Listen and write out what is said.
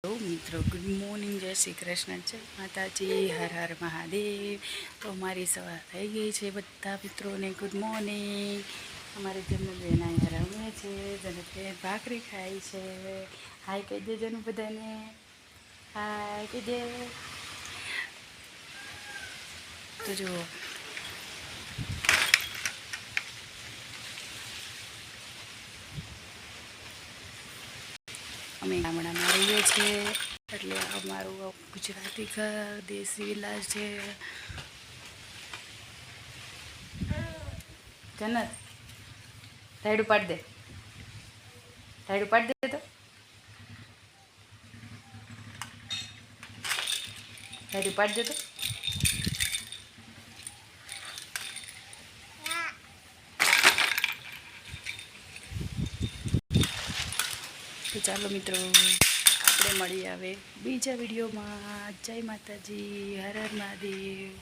Hello મિત્રો, good morning, જય શ્રી કૃષ્ણ, જય માતાજી, હર હર મહાદેવ. તો મારી સવાર થઈ ગઈ છે. બધા મિત્રોને ગુડ મોર્નિંગ. અમારે જન્મબેન અહીંયા રમે છે, જન્મબેન ભાખરી ખાય છે. હાય કહી દે જનુ બધાને, હાય કહી દે. તો જુઓ, અમે ગામડામાં રહીએ છીએ, એટલે અમારું ગુજરાતી ઘર, દેશી વિલાસ છે. જન્નત રાયડું પાડી દે, રાયડું પાડી દે, તો રાયડું પાડી દે. તો ચાલો મિત્રો, આપણે મળીએ હવે બીજા વિડીયોમાં. જય માતાજી, હર હર મહાદેવ.